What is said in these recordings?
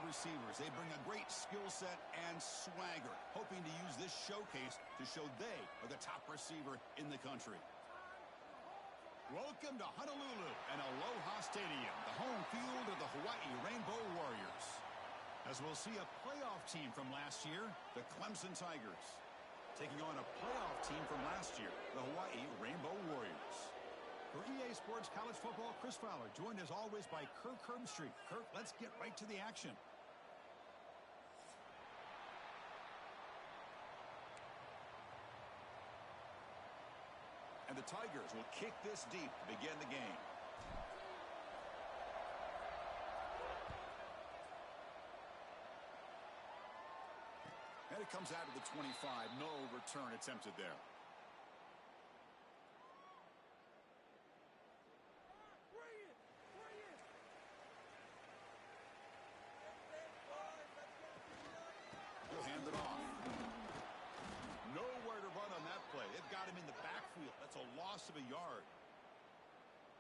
receivers. They bring a great skill set and swagger, hoping to use this showcase to show they are the top receiver in the country. Welcome to Honolulu and Aloha Stadium, the home field of the Hawaii Rainbow Warriors. As we'll see a playoff team from last year, the Clemson Tigers, taking on a playoff team from last year, the Hawaii Rainbow Warriors. For EA Sports College Football, Chris Fowler, joined as always by Kirk Herbstreit. Kirk, let's get right to the action. And the Tigers will kick this deep to begin the game. And it comes out to the 25. No return attempted there. He'll hand it off. Nowhere to run on that play. They've got him in the backfield. That's a loss of a yard.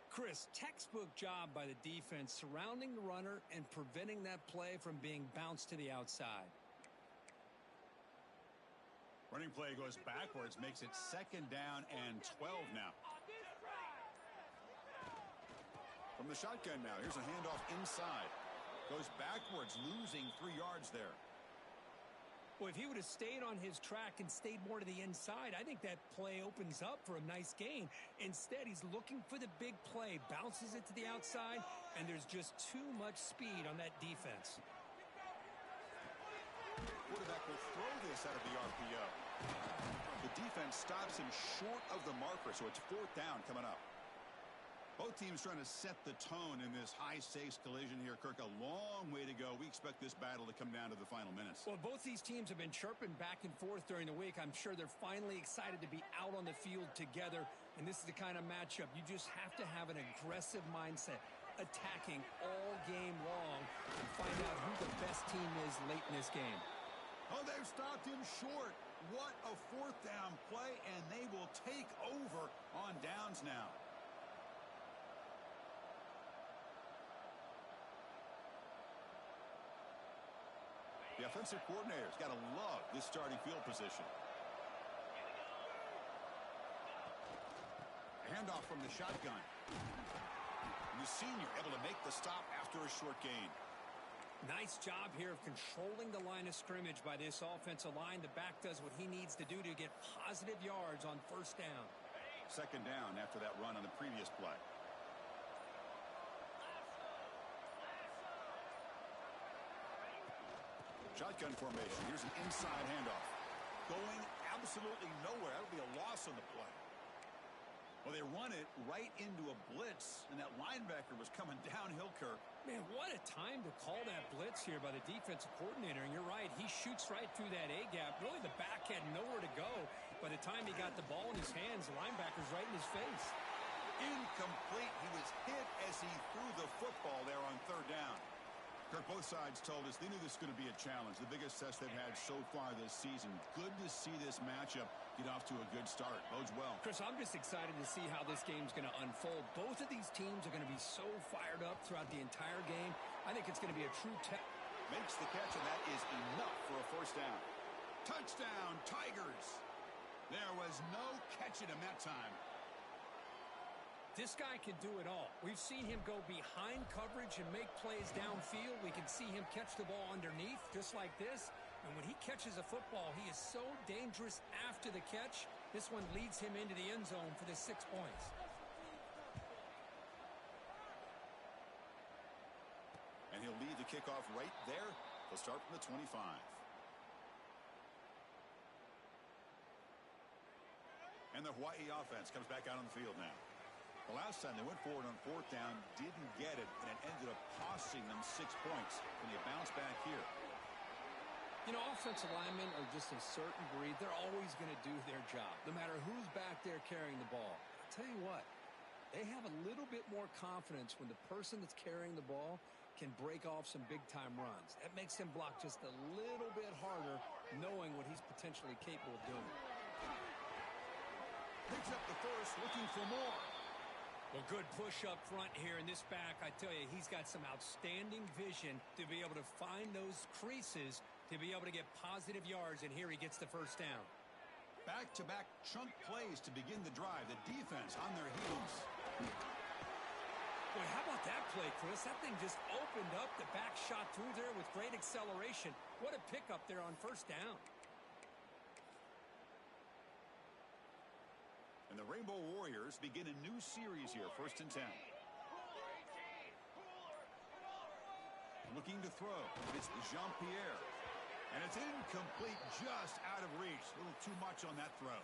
Chris, textbook job by the defense surrounding the runner and preventing that play from being bounced to the outside. Running play goes backwards, makes it 2nd down and 12 now. From the shotgun now, here's a handoff inside. Goes backwards, losing 3 yards there. Well, if he would have stayed on his track and stayed more to the inside, I think that play opens up for a nice gain. Instead, he's looking for the big play, bounces it to the outside, and there's just too much speed on that defense. Quarterback will throw this out of the RPO. The defense stops him short of the marker, so it's 4th down coming up. Both teams trying to set the tone in this high-stakes collision here. Kirk, a long way to go. We expect this battle to come down to the final minutes. Well, both these teams have been chirping back and forth during the week. I'm sure they're finally excited to be out on the field together, and this is the kind of matchup you just have to have an aggressive mindset, attacking all game long and find out who the best team is late in this game. Oh, they've stopped him short. What a 4th down play, and they will take over on downs now. The offensive coordinator's got to love this starting field position. Handoff from the shotgun. And the senior able to make the stop after a short gain. Nice job here of controlling the line of scrimmage by this offensive line. The back does what he needs to do to get positive yards on 1st down. 2nd down after that run on the previous play. Shotgun formation. Here's an inside handoff. Going absolutely nowhere. That would be a loss on the play. Well, they run it right into a blitz, and that linebacker was coming downhill, Kirk. Man, what a time to call that blitz here by the defensive coordinator. And you're right, he shoots right through that A-gap. Really, the back had nowhere to go. By the time he got the ball in his hands, the linebacker's right in his face. Incomplete. He was hit as he threw the football there on 3rd down. Kirk, both sides told us they knew this was going to be a challenge, the biggest test they've had so far this season. Good to see this matchup get off to a good start. Bodes well. Chris, I'm just excited to see how this game's going to unfold. Both of these teams are going to be so fired up throughout the entire game. I think it's going to be a true test. Makes the catch, and that is enough for a 1st down. Touchdown, Tigers. There was no catching him that time. This guy can do it all. We've seen him go behind coverage and make plays downfield. We can see him catch the ball underneath just like this. And when he catches a football, he is so dangerous after the catch. This one leads him into the end zone for the 6 points. And he'll lead the kickoff right there. He'll start from the 25. And the Hawaii offense comes back out on the field now. The last time they went forward on 4th down, didn't get it, and it ended up costing them 6 points. And they bounce back here. You know, offensive linemen are just a certain breed. They're always going to do their job, no matter who's back there carrying the ball. I'll tell you what, they have a little bit more confidence when the person that's carrying the ball can break off some big-time runs. That makes him block just a little bit harder, knowing what he's potentially capable of doing. Picks up the first, looking for more. Well, good push up front here in this back. I tell you, he's got some outstanding vision to be able to find those creases to be able to get positive yards, and here he gets the first down. Back-to-back chunk plays to begin the drive. The defense on their heels. Boy, how about that play, Chris? That thing just opened up. The back shot through there with great acceleration. What a pickup there on first down. And the Rainbow Warriors begin a new series here, 1st and 10. Looking to throw. It's Jean-Pierre. And it's incomplete, just out of reach. A little too much on that throw.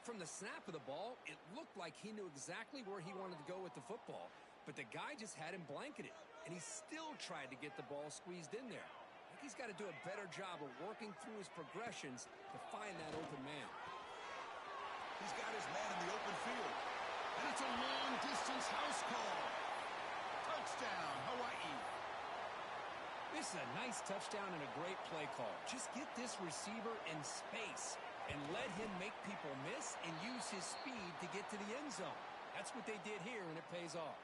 From the snap of the ball, it looked like he knew exactly where he wanted to go with the football. But the guy just had him blanketed. And he still tried to get the ball squeezed in there. I think he's got to do a better job of working through his progressions to find that open man. He's got his man in the open field. And it's a long-distance house call. Touchdown, Hawaii. This is a nice touchdown and a great play call. Just get this receiver in space and let him make people miss and use his speed to get to the end zone. That's what they did here, and it pays off.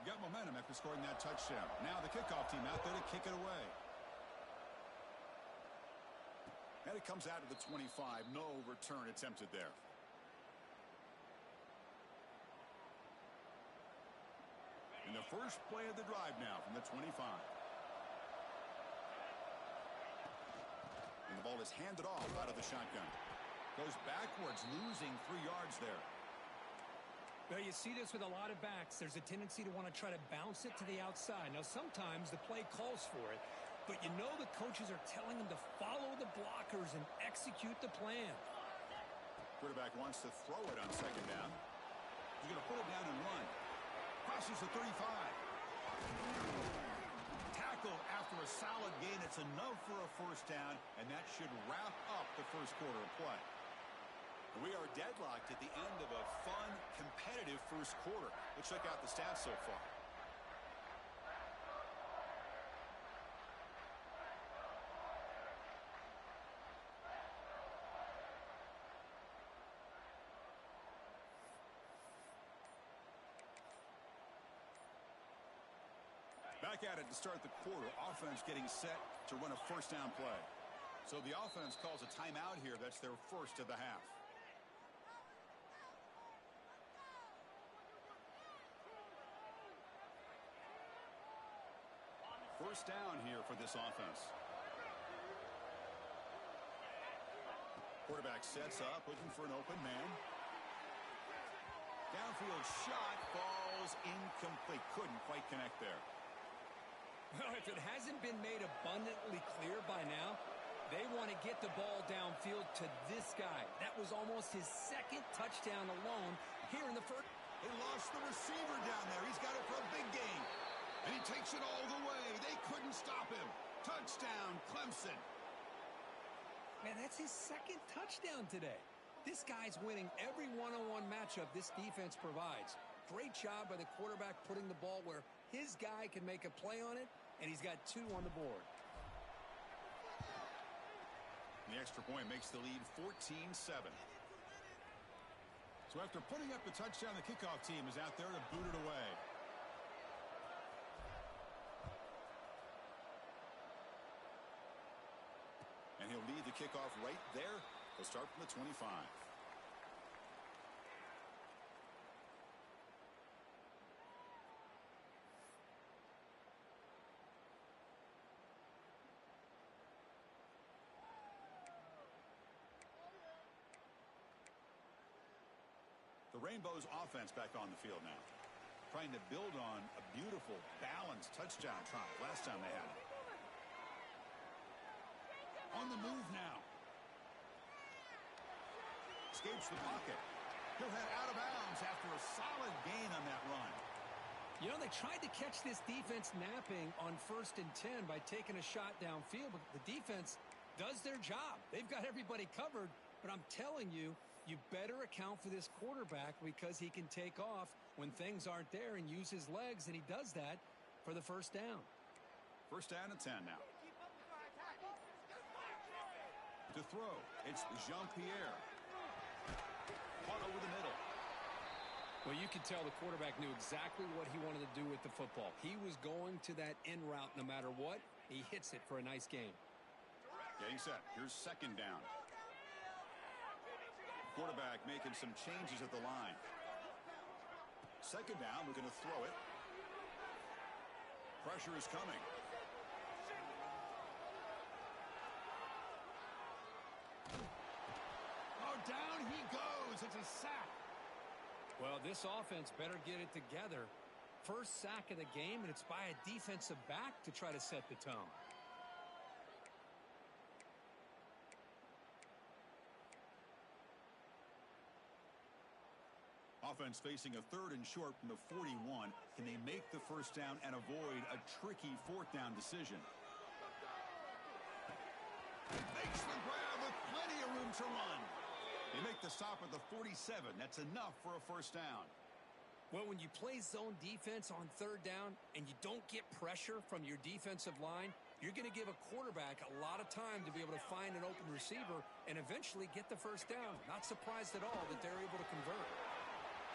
Got momentum after scoring that touchdown. Now the kickoff team out there to kick it away. And it comes out to the 25. No return attempted there. And the first play of the drive now from the 25. And the ball is handed off out of the shotgun. Goes backwards, losing 3 yards there. Well, you see this with a lot of backs. There's a tendency to want to try to bounce it to the outside. Now, sometimes the play calls for it, but you know the coaches are telling them to follow the blockers and execute the plan. Quarterback wants to throw it on 2nd down. He's going to put it down and run. Crosses the 35. Tackle after a solid gain. It's enough for a first down, and that should wrap up the first quarter of play. We are deadlocked at the end of a fun, competitive first quarter. Let's check out the stats so far. Back at it to start the quarter. Offense getting set to run a first down play. So the offense calls a timeout here. That's their first of the half. First down here for this offense. Quarterback sets up, looking for an open man. Downfield shot falls incomplete. Couldn't quite connect there. Well, if it hasn't been made abundantly clear by now, they want to get the ball downfield to this guy. That was almost his 2nd touchdown alone here in the first. They lost the receiver down there. He's got it for a big gain. And he takes it all the way. They couldn't stop him. Touchdown, Clemson. Man, that's his 2nd touchdown today. This guy's winning every one-on-one matchup this defense provides. Great job by the quarterback putting the ball where his guy can make a play on it, and he's got 2 on the board. The extra point makes the lead 14-7. So after putting up the touchdown, the kickoff team is out there to boot it away. And he'll lead the kickoff right there. He'll start from the 25. The Rainbows offense back on the field now. Trying to build on a beautiful, balanced touchdown drive last time they had it. On the move now. Escapes the pocket. He'll head out of bounds after a solid gain on that run. You know, they tried to catch this defense napping on 1st and 10 by taking a shot downfield, but the defense does their job. They've got everybody covered, but I'm telling you, you better account for this quarterback because he can take off when things aren't there and use his legs, and he does that for the first down. First down and 10 now. To throw, it's Jean-Pierre. Caught over the middle. Well, you could tell the quarterback knew exactly what he wanted to do with the football. He was going to that in route no matter what. He hits it for a nice gain. Getting set. Here's second down. Quarterback making some changes at the line. Second down, we're going to throw it. Pressure is coming. Oh, down he goes. It's a sack. Well, this offense better get it together. First sack of the game, and it's by a defensive back to try to set the tone. Offense facing a third and short from the 41. Can they make the first down and avoid a tricky fourth down decision? Makes the grab with plenty of room to run. They make the stop at the 47. That's enough for a first down. Well, when you play zone defense on third down and you don't get pressure from your defensive line, you're going to give a quarterback a lot of time to be able to find an open receiver and eventually get the first down. Not surprised at all that they're able to convert.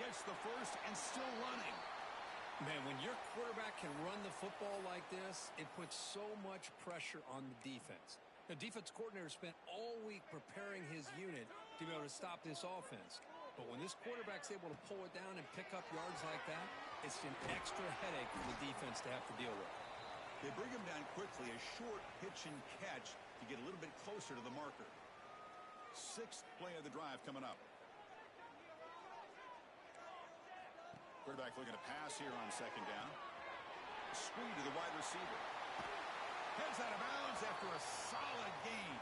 Gets the first and still running. Man, when your quarterback can run the football like this, it puts so much pressure on the defense. The defense coordinator spent all week preparing his unit to be able to stop this offense. But when this quarterback's able to pull it down and pick up yards like that, it's an extra headache for the defense to have to deal with. They bring him down quickly, a short pitch and catch to get a little bit closer to the marker. Sixth play of the drive coming up. Quarterback looking to pass here on second down. Screen to the wide receiver. Heads out of bounds after a solid gain.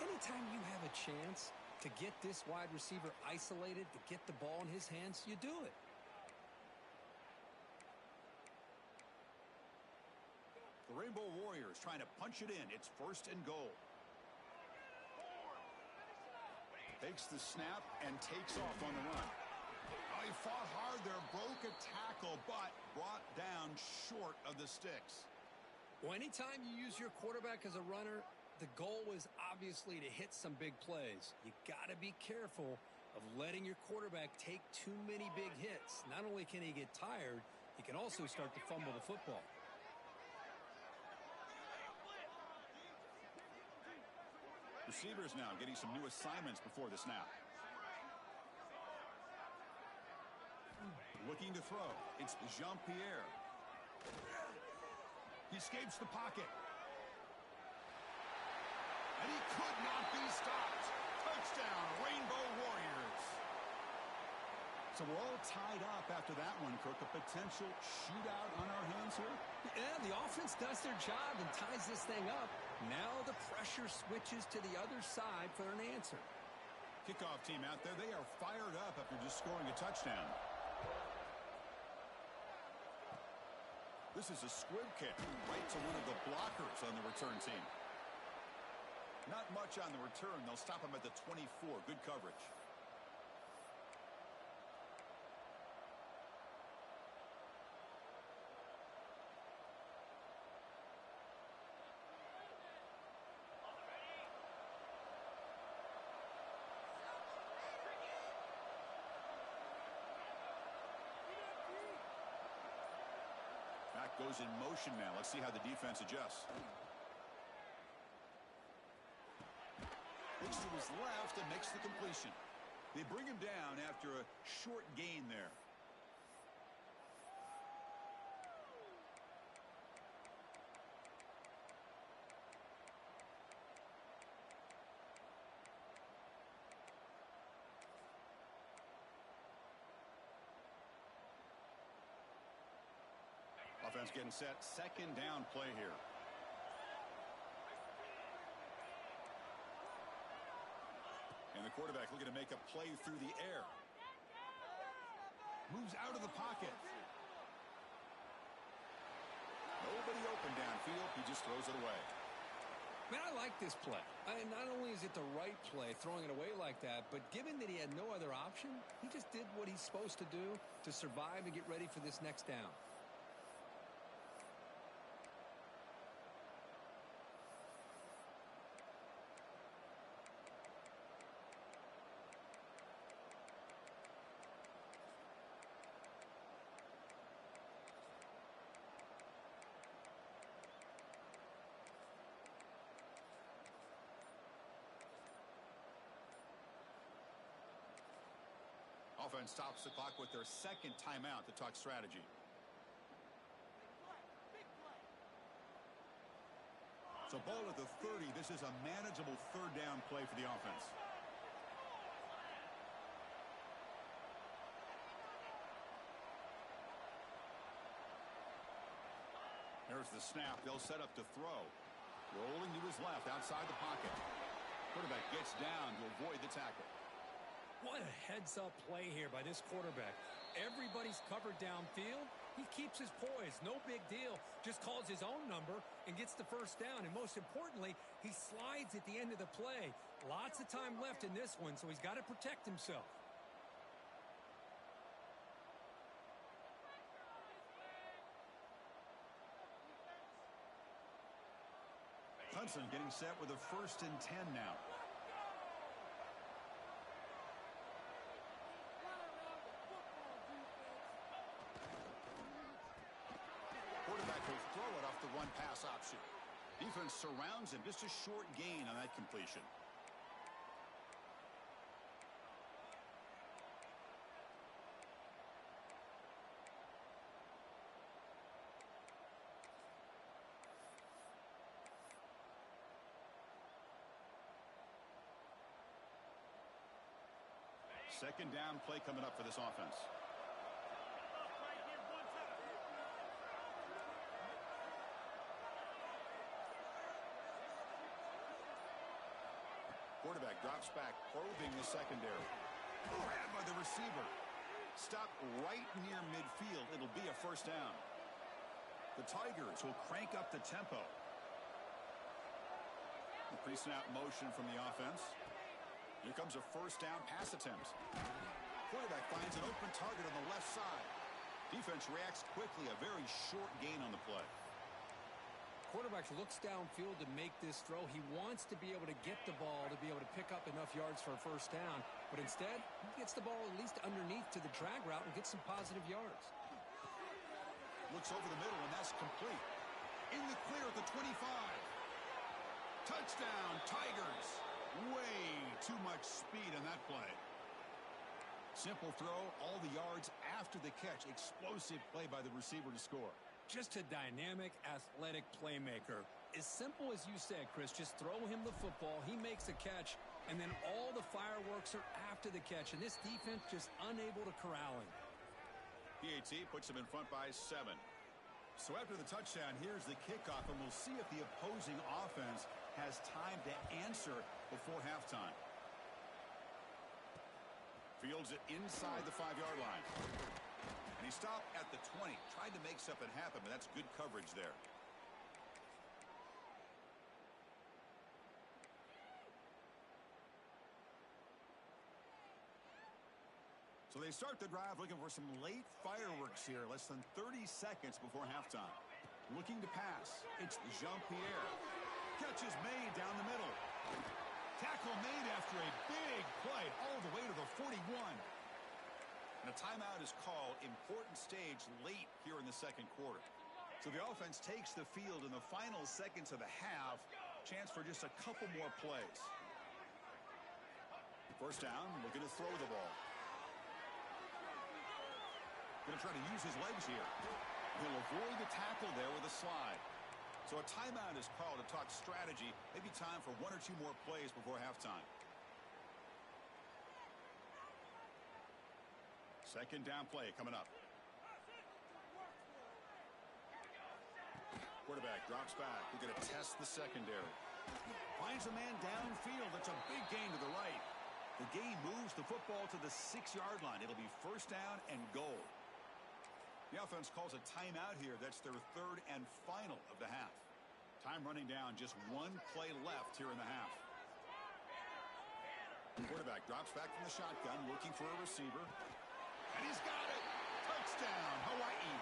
Anytime you have a chance to get this wide receiver isolated, to get the ball in his hands, you do it. The Rainbow Warriors trying to punch it in. It's first and goal. Takes the snap and takes off on the run. Oh, he fought hard there, broke a tackle, but brought down short of the sticks. Well, anytime you use your quarterback as a runner, the goal is obviously to hit some big plays. You got to be careful of letting your quarterback take too many big hits. Not only can he get tired, he can also start to fumble the football. Receivers now getting some new assignments before the snap. Looking to throw. It's Jean-Pierre. He escapes the pocket. And he could not be stopped. Touchdown, Rainbow Warriors. So we're all tied up after that one, Kirk. A potential shootout on our hands here? Yeah, the offense does their job and ties this thing up. Now the pressure switches to the other side for an answer. Kickoff team out there, they are fired up after just scoring a touchdown. This is a squib kick right to one of the blockers on the return team. Not much on the return. They'll stop him at the 24. Good coverage. Back goes in motion now. Let's see how the defense adjusts. Looks to his left and makes the completion. They bring him down after a short gain there. Offense getting set. Second down play here. And the quarterback looking to make a play through the air. Moves out of the pocket. Nobody open downfield. He just throws it away. Man, I like this play. Not only is it the right play, throwing it away like that, but given that he had no other option, he just did what he's supposed to do to survive and get ready for this next down. offense stops the clock with their second timeout to talk strategy. So ball at the 30. This is a manageable third down play for the offense. There's the snap. They'll set up to throw. Rolling to his left outside the pocket. Quarterback gets down to avoid the tackle. What a heads-up play here by this quarterback. Everybody's covered downfield. He keeps his poise. No big deal. Just calls his own number and gets the first down. And most importantly, he slides at the end of the play. Lots of time left in this one, so he's got to protect himself. Hudson getting set with a 1st and 10 now. Quarterback will throw it off the run-pass option. Defense surrounds him. Just a short gain on that completion. Second down play coming up for this offense. Quarterback drops back, probing the secondary. Grabbed by the receiver. Stopped right near midfield. It'll be a first down. The Tigers will crank up the tempo. A pre-snap motion from the offense. Here comes a first down pass attempt. Quarterback finds an open target on the left side. Defense reacts quickly. A very short gain on the play. Quarterback looks downfield to make this throw. He wants to be able to get the ball to be able to pick up enough yards for a first down. But instead, he gets the ball at least underneath to the drag route and gets some positive yards. Looks over the middle, and that's complete. In the clear at the 25. Touchdown, Tigers. Way too much speed on that play. Simple throw, all the yards after the catch. Explosive play by the receiver to score. Just a dynamic, athletic playmaker. As simple as you said, Chris, just throw him the football, he makes a catch, and then all the fireworks are after the catch, and this defense just unable to corral him. PAT puts him in front by 7. So after the touchdown, here's the kickoff, and we'll see if the opposing offense has time to answer before halftime. Fields it inside the 5-yard line. And he stopped at the 20. Tried to make something happen, but that's good coverage there. So they start the drive looking for some late fireworks here. Less than 30 seconds before halftime. Looking to pass. It's Jean-Pierre. Catch is made down the middle. Tackle made after a big play all the way to the 41. And a timeout is called. Important stage late here in the second quarter. So the offense takes the field in the final seconds of the half. Chance for just a couple more plays. First down, looking to throw the ball. Going to try to use his legs here. He'll avoid the tackle there with a slide. So a timeout is called to talk strategy. Maybe time for 1 or 2 more plays before halftime. Second down play coming up. Quarterback drops back. We're going to test the secondary. Finds a man downfield. That's a big gain to the right. The game moves the football to the 6-yard line. It'll be first down and goal. The offense calls a timeout here. That's their third and final of the half. Time running down. Just 1 play left here in the half. Quarterback drops back from the shotgun, looking for a receiver. And he's got it. Touchdown, Hawaii.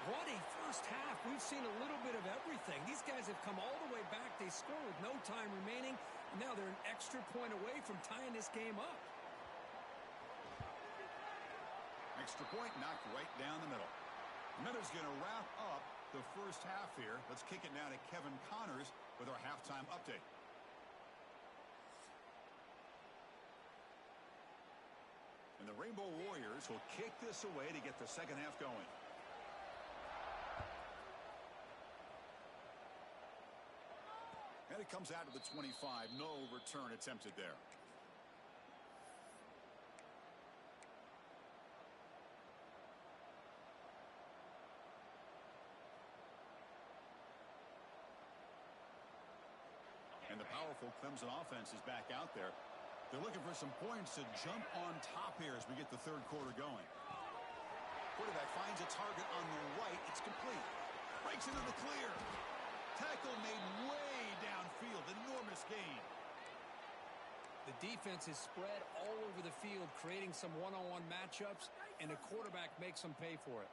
What a first half. We've seen a little bit of everything. These guys have come all the way back. They score with no time remaining. And now they're an extra point away from tying this game up. Extra point knocked right down the middle. And that is going to wrap up the first half here. Let's kick it now to Kevin Connors with our halftime update. And the Rainbow Warriors will kick this away to get the second half going. And it comes out of the 25. No return attempted there. And the powerful Clemson offense is back out there. They're looking for some points to jump on top here as we get the third quarter going. Quarterback finds a target on the right. It's complete. Breaks into the clear. Tackle made way downfield. Enormous gain. The defense is spread all over the field, creating some one-on-one matchups, and the quarterback makes them pay for it.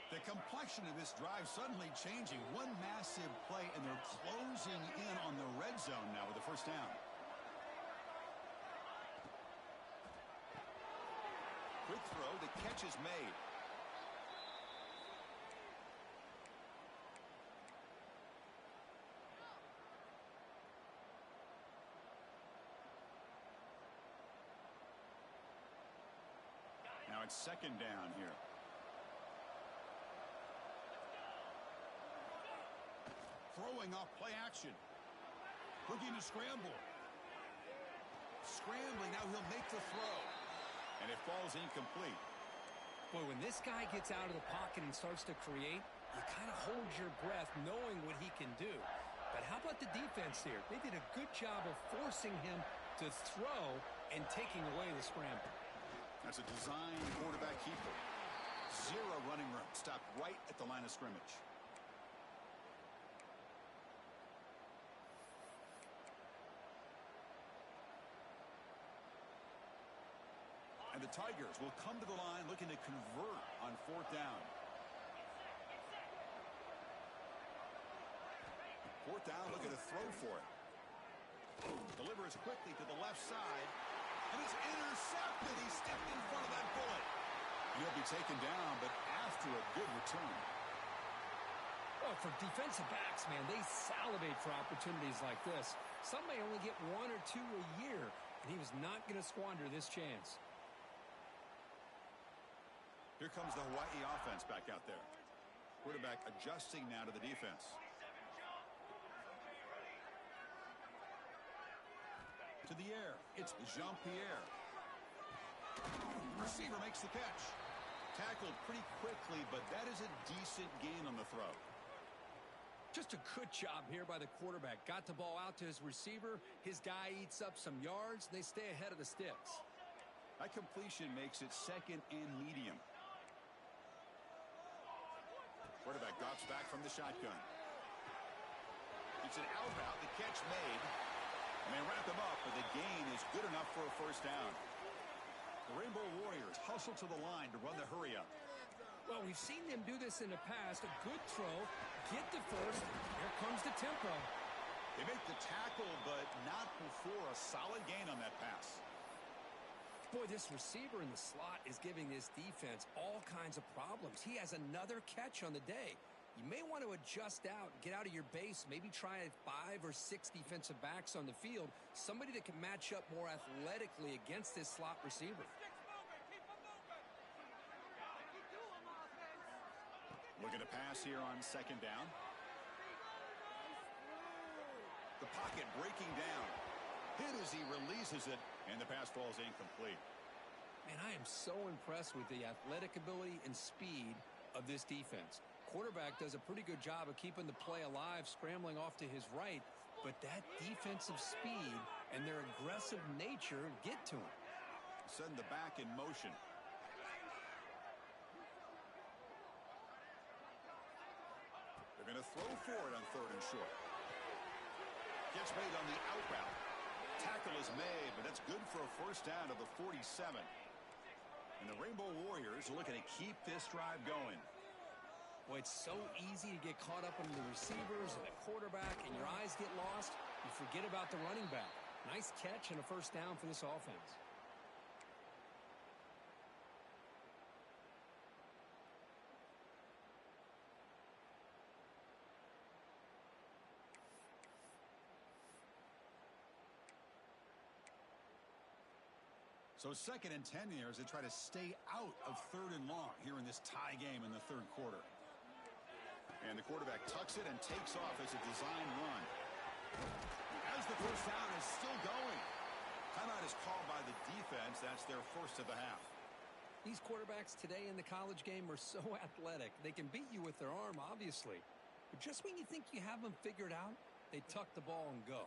The complexion of this drive suddenly changing. One massive play, and they're closing in on the red zone now with the first down. Quick throw. The catch is made. Now it's second down here. Throwing off play action. Looking to scramble. Scrambling. Now he'll make the throw. And it falls incomplete. Boy, when this guy gets out of the pocket and starts to create, you kind of hold your breath knowing what he can do. But how about the defense here? They did a good job of forcing him to throw and taking away the scramble. That's a design quarterback keeper. Zero running room. Stopped right at the line of scrimmage. And the Tigers will come to the line looking to convert on fourth down. Fourth down, looking to throw for it. Delivers quickly to the left side. And it's intercepted. He stepped in front of that bullet. He'll be taken down, but after a good return. Well, for defensive backs, man, they salivate for opportunities like this. Some may only get one or two a year, and he was not going to squander this chance. Here comes the Hawaii offense back out there. Quarterback adjusting now to the defense. To the air. It's Jean-Pierre. Receiver makes the catch. Tackled pretty quickly, but that is a decent gain on the throw. Just a good job here by the quarterback. Got the ball out to his receiver. His guy eats up some yards, and they stay ahead of the sticks. That completion makes it second and medium. Quarterback drops back from the shotgun. It's an out route. The catch made. And they wrap him up, but the gain is good enough for a first down. The Rainbow Warriors hustle to the line to run the hurry up. Well, we've seen them do this in the past. A good throw, get to first. Here comes the tempo. They make the tackle, but not before a solid gain on that pass. Boy, this receiver in the slot is giving this defense all kinds of problems. He has another catch on the day. You may want to adjust out, get out of your base, maybe try 5 or 6 defensive backs on the field, somebody that can match up more athletically against this slot receiver. Looking to pass here on second down. The pocket breaking down. Hit as he releases it, and the pass falls incomplete. Man, I am so impressed with the athletic ability and speed of this defense. Quarterback does a pretty good job of keeping the play alive, scrambling off to his right, but that defensive speed and their aggressive nature get to him. Send the back in motion. They're going to throw for it on third and short. Gets made on the out route. Tackle is made, but that's good for a first down to the 47. And the Rainbow Warriors are looking to keep this drive going. Boy, it's so easy to get caught up in the receivers and the quarterback, and your eyes get lost. You forget about the running back. Nice catch and a first down for this offense. So 2nd and 10 here as they try to stay out of 3rd and long here in this tie game in the 3rd quarter. And the quarterback tucks it and takes off as a design run. As the first down is still going. Timeout is called by the defense. That's their first of the half. These quarterbacks today in the college game are so athletic. They can beat you with their arm, obviously. But just when you think you have them figured out, they tuck the ball and go.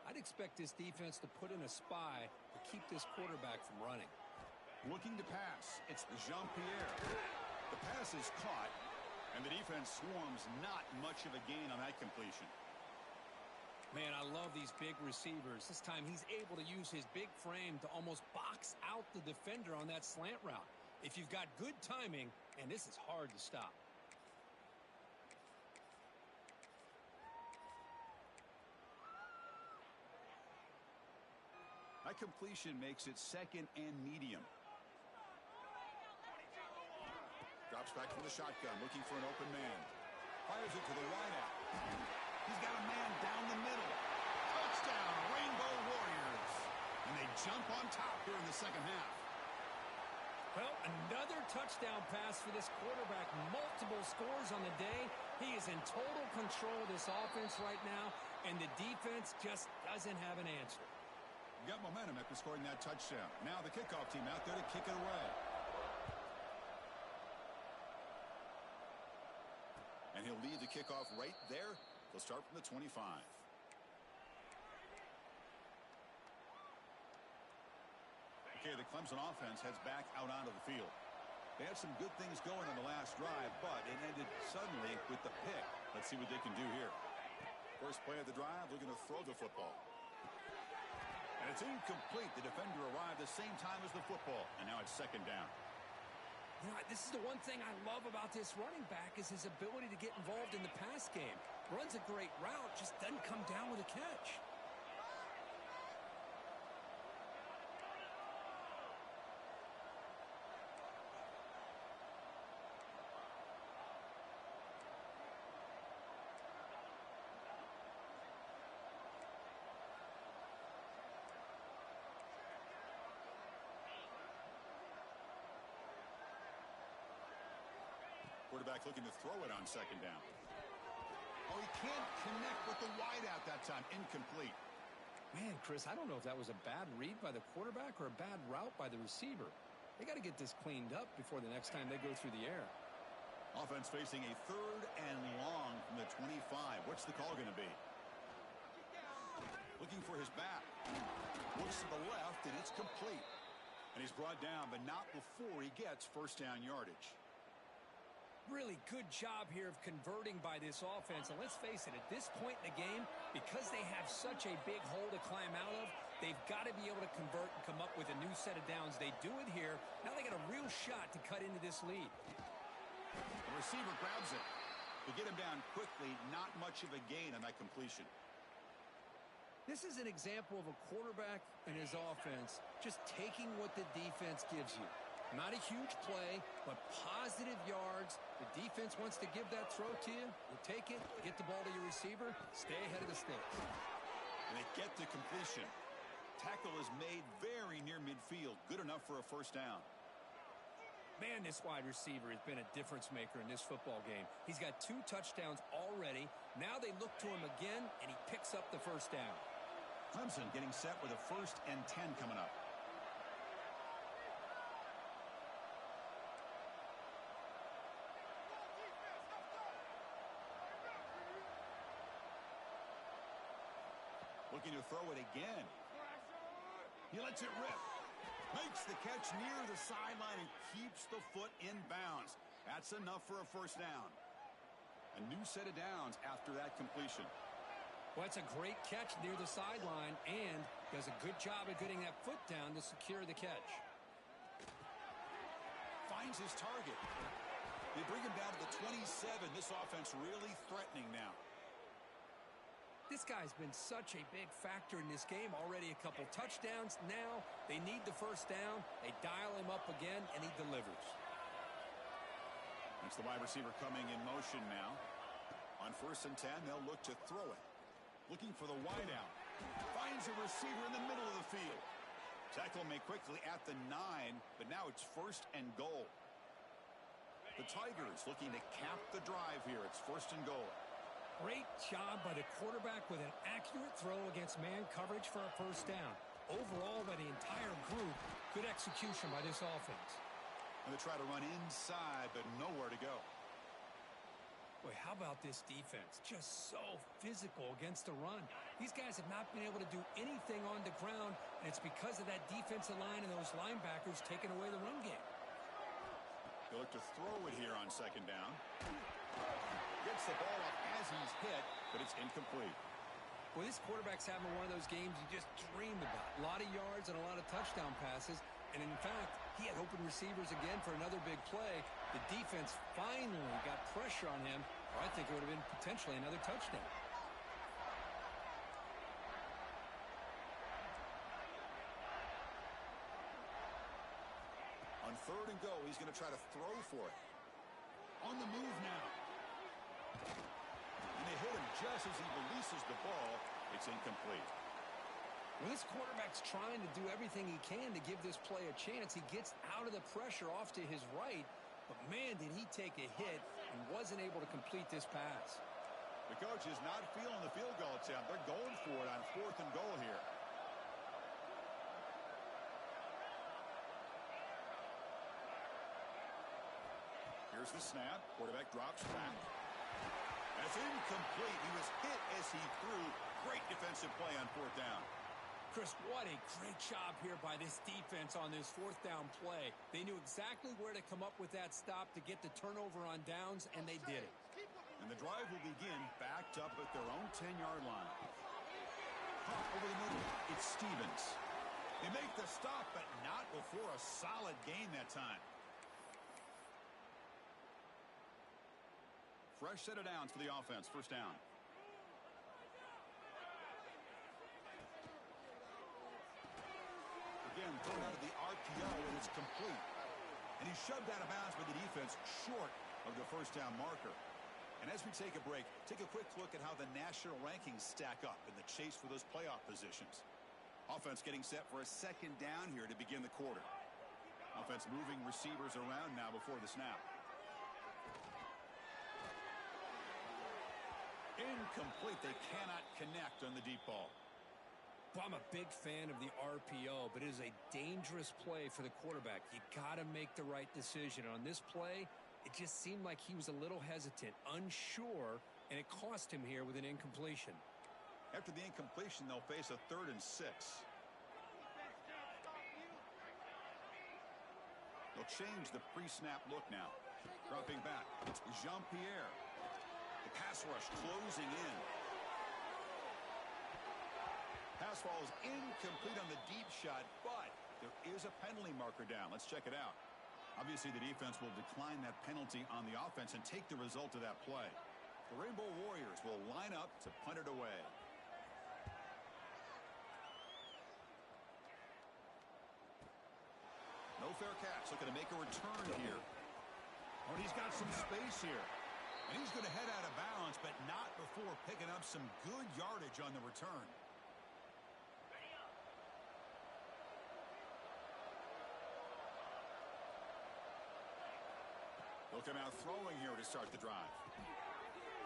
I'd expect this defense to put in a spy to keep this quarterback from running. Looking to pass. It's Jean-Pierre. The pass is caught, and the defense swarms. Not much of a gain on that completion. Man, I love these big receivers. This time he's able to use his big frame to almost box out the defender on that slant route. If you've got good timing, and this is hard to stop. That completion makes it 2nd and medium. Drops back from the shotgun, looking for an open man. Fires it to the wideout. He's got a man down the middle. Touchdown, Rainbow Warriors. And they jump on top here in the 2nd half. Well, another touchdown pass for this quarterback. Multiple scores on the day. He is in total control of this offense right now, and the defense just doesn't have an answer. Got momentum after scoring that touchdown. Now the kickoff team out there to kick it away. And he'll lead the kickoff right there. They'll start from the 25. Okay, the Clemson offense heads back out onto the field. They had some good things going on the last drive, but it ended suddenly with the pick. Let's see what they can do here. First play of the drive, looking to throw the football. And it's incomplete. The defender arrived the same time as the football, and now it's 2nd down. You know, this is the one thing I love about this running back is his ability to get involved in the pass game. Runs a great route, just doesn't come down with a catch. Quarterback looking to throw it on 2nd down. Oh, he can't connect with the wideout that time. Incomplete. Man, Chris, I don't know if that was a bad read by the quarterback or a bad route by the receiver. They got to get this cleaned up before the next time they go through the air. Offense facing a 3rd and long from the 25. What's the call going to be? Looking for his back. Looks to the left, and it's complete. And he's brought down, but not before he gets 1st down yardage. Really good job here of converting by this offense. And let's face it, at this point in the game, because they have such a big hole to climb out of, they've got to be able to convert and come up with a new set of downs. They do it here. Now they got a real shot to cut into this lead. The receiver grabs it. To get him down quickly, not much of a gain on that completion. This is an example of a quarterback and his offense just taking what the defense gives you. Not a huge play, but positive yards. The defense wants to give that throw to you. You take it, get the ball to your receiver, stay ahead of the sticks. And they get the completion. Tackle is made very near midfield. Good enough for a 1st down. Man, this wide receiver has been a difference maker in this football game. He's got 2 touchdowns already. Now they look to him again, and he picks up the 1st down. Clemson getting set with a 1st and 10 coming up. Looking to throw it again. He lets it rip. Makes the catch near the sideline and keeps the foot in bounds. That's enough for a 1st down. A new set of downs after that completion. Well, that's a great catch near the sideline and does a good job of getting that foot down to secure the catch. Finds his target. They bring him down to the 27. This offense really threatening now. This guy's been such a big factor in this game. Already a couple touchdowns. Now they need the 1st down. They dial him up again, and he delivers. That's the wide receiver coming in motion now. On 1st and 10, they'll look to throw it. Looking for the wideout. Finds a receiver in the middle of the field. Tackle made quickly at the 9, but now it's 1st and goal. The Tigers looking to cap the drive here. It's 1st and goal. Great job by the quarterback with an accurate throw against man coverage for a 1st down. Overall, by the entire group, good execution by this offense. And they try to run inside, but nowhere to go. Boy, how about this defense? Just so physical against the run. These guys have not been able to do anything on the ground, and it's because of that defensive line and those linebackers taking away the run game. They look to throw it here on 2nd down. Gets the ball up as he's hit, but it's incomplete. Well, this quarterback's having one of those games you just dreamed about. A lot of yards and a lot of touchdown passes. And in fact, he had open receivers again for another big play. The defense finally got pressure on him, or I think it would have been potentially another touchdown. On 3rd and goal, he's going to try to throw for it. On the move now. And they hit him just as he releases the ball. It's incomplete. When this quarterback's trying to do everything he can to give this play a chance, he gets out of the pressure off to his right. But, man, did he take a hit and wasn't able to complete this pass. The coach is not feeling the field goal attempt. They're going for it on 4th and goal here. Here's the snap. Quarterback drops back. That's incomplete. He was hit as he threw. Great defensive play on 4th down. Chris, what a great job here by this defense on this 4th down play. They knew exactly where to come up with that stop to get the turnover on downs, and they did it. And the drive will begin backed up at their own 10-yard line. Over the middle, it's Stevens. They make the stop, but not before a solid gain that time. Fresh set of downs for the offense. 1st down. Again, thrown out of the RPO, and it's complete. And he's shoved out of bounds by the defense short of the 1st down marker. And as we take a break, take a quick look at how the national rankings stack up in the chase for those playoff positions. Offense getting set for a 2nd down here to begin the quarter. Offense moving receivers around now before the snap. Incomplete. They cannot connect on the deep ball. Well, I'm a big fan of the RPO, but it is a dangerous play for the quarterback. You got to make the right decision. On this play, it just seemed like he was a little hesitant, unsure, and it cost him here with an incompletion. After the incompletion, they'll face a 3rd and 6. They'll change the pre-snap look now. Dropping back, it's Jean-Pierre. The pass rush closing in. Pass falls incomplete on the deep shot, but there is a penalty marker down. Let's check it out. Obviously, the defense will decline that penalty on the offense and take the result of that play. The Rainbow Warriors will line up to punt it away. No fair catch. Looking to make a return here. Oh, and he's got some space here. And he's going to head out of bounds, but not before picking up some good yardage on the return. They'll come out throwing here to start the drive.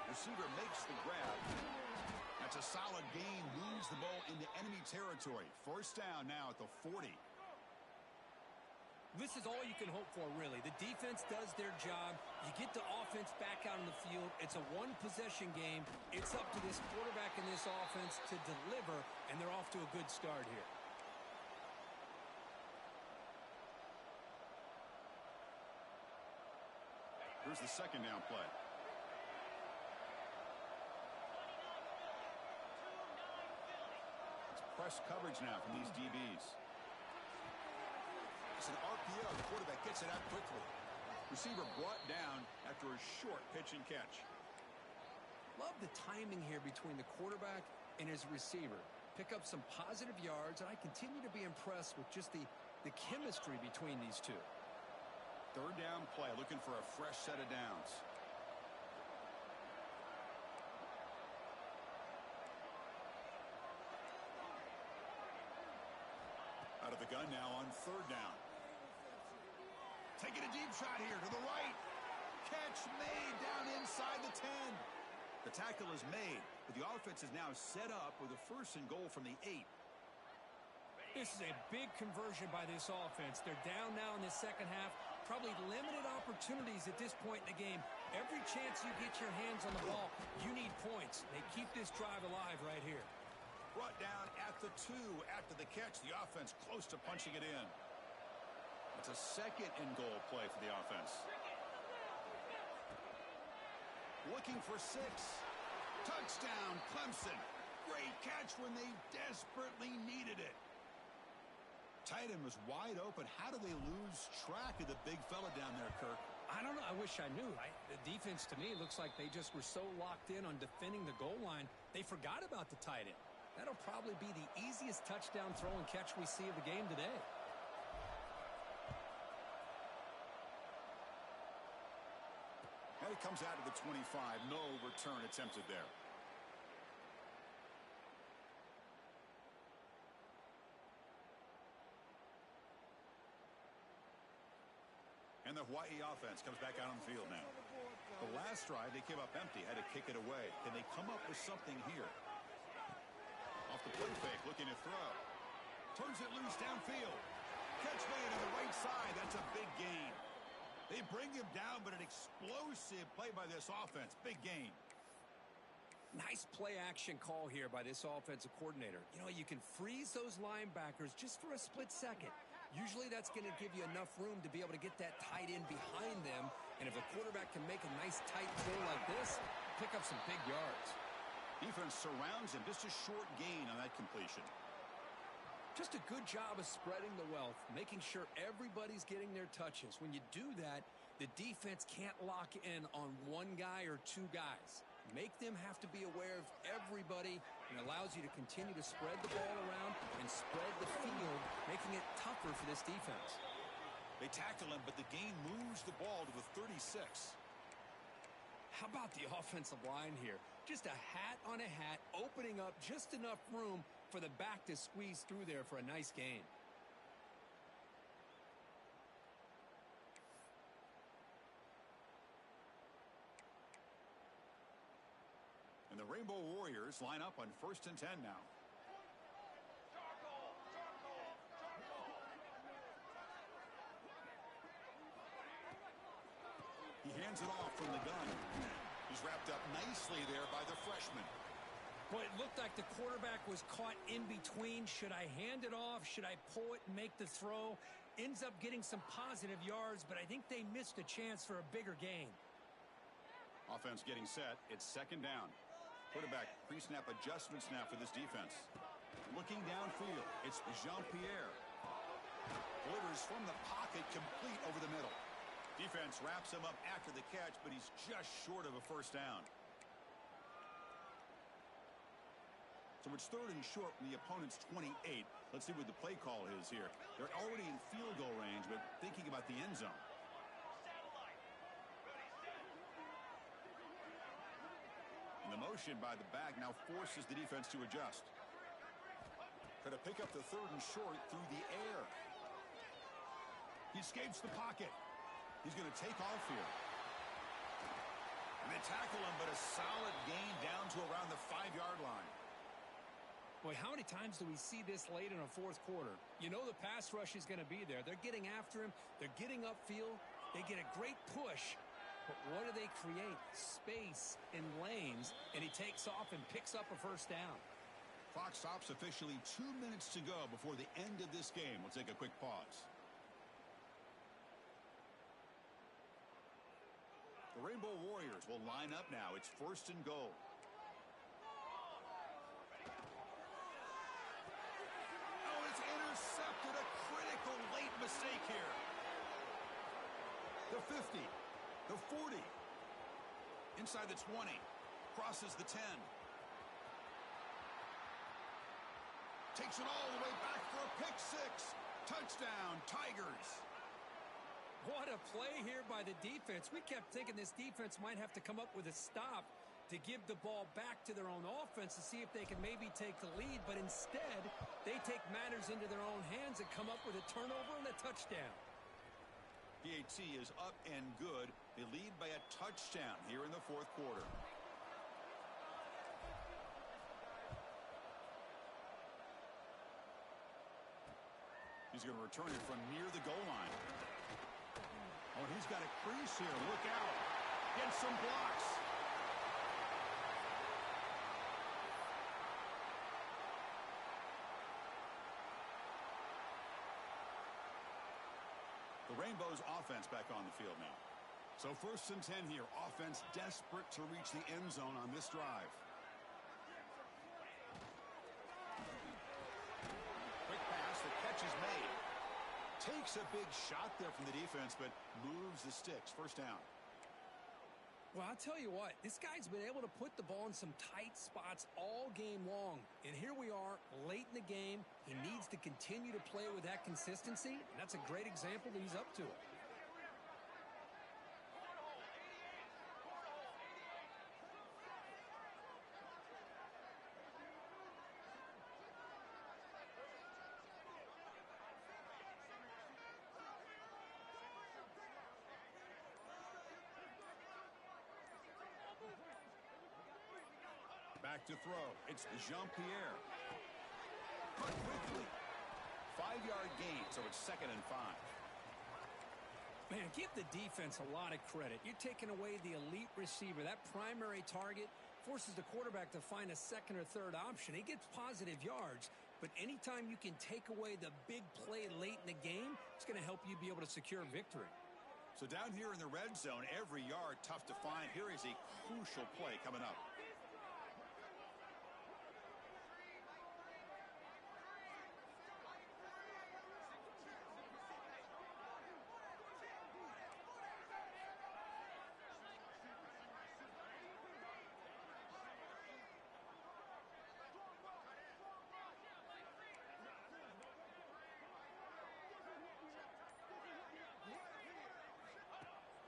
Receiver makes the grab. That's a solid gain. Moves the ball into enemy territory. 1st down now at the 40. This is all you can hope for, really. The defense does their job. You get the offense back out on the field. It's a one-possession game. It's up to this quarterback and this offense to deliver, and they're off to a good start here. Here's the 2nd down play. It's press coverage now from these DBs. It's an RPO. The quarterback gets it out quickly. Receiver brought down after a short pitch and catch. Love the timing here between the quarterback and his receiver. Pick up some positive yards, and I continue to be impressed with just the chemistry between these two. 3rd down play, looking for a fresh set of downs. Out of the gun now on third down. Taking a deep shot here to the right. Catch made down inside the 10. The tackle is made, but the offense is now set up with a 1st and goal from the 8. This is a big conversion by this offense. They're down now in the second half. Probably limited opportunities at this point in the game. Every chance you get your hands on the ball, you need points. They keep this drive alive right here. Brought down at the 2 after the catch. The offense close to punching it in. It's a 2nd and goal play for the offense. Looking for 6. Touchdown, Clemson. Great catch when they desperately needed it. Tight end was wide open. How do they lose track of the big fella down there, Kirk? I don't know. I wish I knew. The defense, to me, looks like they just were so locked in on defending the goal line, they forgot about the tight end. That'll probably be the easiest touchdown throw and catch we see of the game today. And it comes out of the 25. No return attempted there. And the Hawaii offense comes back out on the field now. The last drive, they came up empty, had to kick it away. Can they come up with something here? Off the play fake, looking to throw. Turns it loose downfield. Catch made on the right side. That's a big gain. They bring him down, but an explosive play by this offense. Big gain. Nice play action call here by this offensive coordinator. You know, you can freeze those linebackers just for a split second. Usually that's going to give you enough room to be able to get that tight end behind them. And if a quarterback can make a nice tight throw like this, pick up some big yards. Defense surrounds him. Just a short gain on that completion. Just a good job of spreading the wealth, making sure everybody's getting their touches. When you do that, the defense can't lock in on one guy or two guys. Make them have to be aware of everybody, and allows you to continue to spread the ball around and spread the field, making it tougher for this defense. They tackle him, but the gain moves the ball to the 36. How about the offensive line here? Just a hat on a hat, opening up just enough room for the back to squeeze through there for a nice gain. And the Rainbow Warriors line up on 1st and 10 now. He hands it off from the gun. He's wrapped up nicely there by the freshman. Boy, it looked like the quarterback was caught in between. Should I hand it off? Should I pull it and make the throw? Ends up getting some positive yards, but I think they missed a chance for a bigger gain. Offense getting set. It's 2nd down. Quarterback pre-snap adjustments now for this defense. Looking downfield, it's Jean-Pierre. Delivers from the pocket, complete over the middle. Defense wraps him up after the catch, but he's just short of a 1st down. So it's 3rd and short from the opponent's 28. Let's see what the play call is here. They're already in field goal range, but thinking about the end zone. And the motion by the back now forces the defense to adjust. Try to pick up the 3rd and short through the air. He escapes the pocket. He's going to take off here. And they tackle him, but a solid gain down to around the 5-yard line. Boy, how many times do we see this late in a 4th quarter? You know the pass rush is going to be there. They're getting after him. They're getting upfield. They get a great push. But what do they create? Space in lanes, and he takes off and picks up a 1st down. Clock stops officially 2 minutes to go before the end of this game. We'll take a quick pause. The Rainbow Warriors will line up now. It's 1st and goal. Oh, it's intercepted. A critical late mistake here. The 50. The 40. Inside the 20. Crosses the 10. Takes it all the way back for a pick 6. Touchdown, Tigers. What a play here by the defense. We kept thinking this defense might have to come up with a stop to give the ball back to their own offense to see if they can maybe take the lead, but instead they take matters into their own hands and come up with a turnover and a touchdown. PAT is up and good. They lead by a touchdown here in the fourth quarter. He's going to return it from near the goal line. Oh, he's got a crease here. Look out. Get some blocks. The Rainbows offense back on the field now. So 1st and 10 here. Offense desperate to reach the end zone on this drive. Quick pass. The catch is made. Takes a big shot there from the defense, but moves the sticks. First down. Well, I'll tell you what, this guy's been able to put the ball in some tight spots all game long. And here we are, late in the game. He needs to continue to play with that consistency, and that's a great example that he's up to it. Back to throw. It's Jean-Pierre. Cut quickly. 5-yard gain, so it's 2nd and 5. Man, give the defense a lot of credit. You're taking away the elite receiver. That primary target forces the quarterback to find a second or third option. He gets positive yards, but anytime you can take away the big play late in the game, it's going to help you be able to secure victory. So down here in the red zone, every yard tough to find. Here is a crucial play coming up.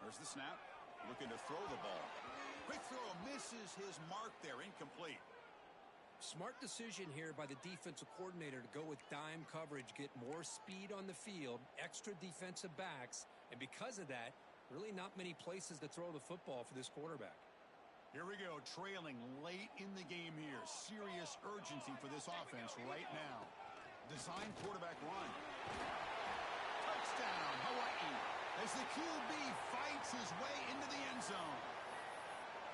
There's the snap. Looking to throw the ball. Quick throw misses his mark there. Incomplete. Smart decision here by the defensive coordinator to go with dime coverage, get more speed on the field, extra defensive backs, and because of that, really not many places to throw the football for this quarterback. Here we go, trailing late in the game here. Serious urgency for this offense right now. Design quarterback run. Touchdown, Hawaii, as the QB fights his way into the end zone.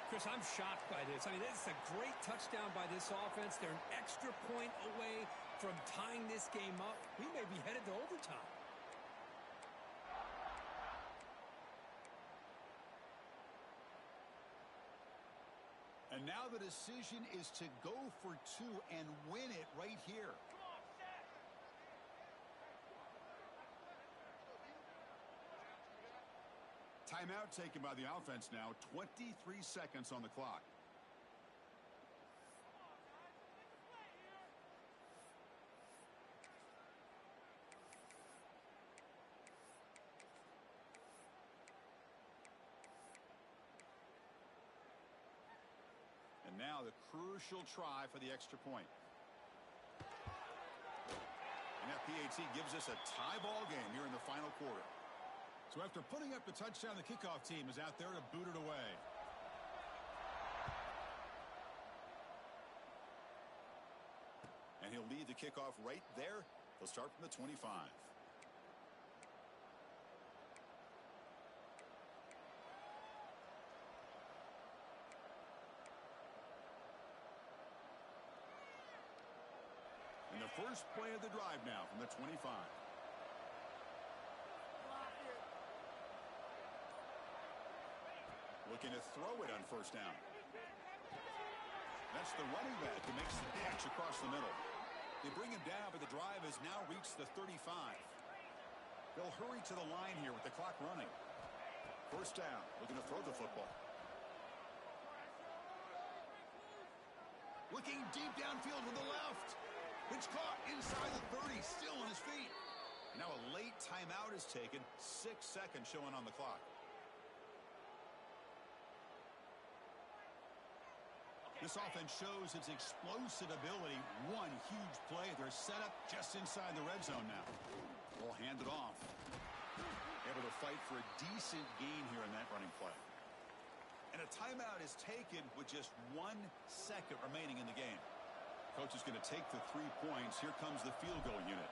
Chris, I'm shocked by this. I mean, this is a great touchdown by this offense. They're an extra point away from tying this game up. We may be headed to overtime. And now the decision is to go for 2 and win it right here. Timeout taken by the offense now. 23 seconds on the clock. And now the crucial try for the extra point. And that PAT gives us a tie ball game here in the final quarter. So after putting up the touchdown, the kickoff team is out there to boot it away. And he'll lead the kickoff right there. He'll start from the 25. And the first play of the drive now from the 25. Looking to throw it on first down. That's the running back who makes the catch across the middle. They bring him down, but the drive has now reached the 35. They'll hurry to the line here with the clock running. First down, looking to throw the football. Looking deep downfield to the left. Pitch caught inside the 30, still on his feet. Now a late timeout is taken, 6 seconds showing on the clock. This offense shows its explosive ability. One huge play. They're set up just inside the red zone now. We'll hand it off. Able to fight for a decent gain here in that running play. And a timeout is taken with just 1 second remaining in the game. Coach is going to take the 3 points. Here comes the field goal unit.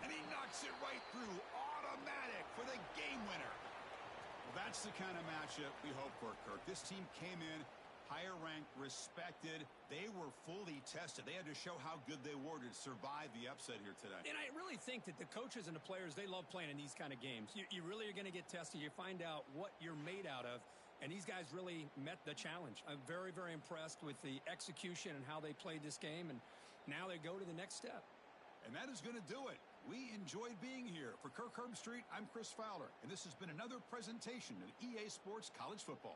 And he knocks it right through. Automatic for the game winner. Well, that's the kind of matchup we hope for, Kirk. This team came in higher ranked, respected. They were fully tested. They had to show how good they were to survive the upset here today. And I really think that the coaches and the players, they love playing in these kind of games. You really are going to get tested. You find out what you're made out of. And these guys really met the challenge. I'm very, very impressed with the execution and how they played this game. And now they go to the next step. And that is going to do it. We enjoyed being here. For Kirk Herbstreit, I'm Chris Fowler. And this has been another presentation of EA Sports College Football.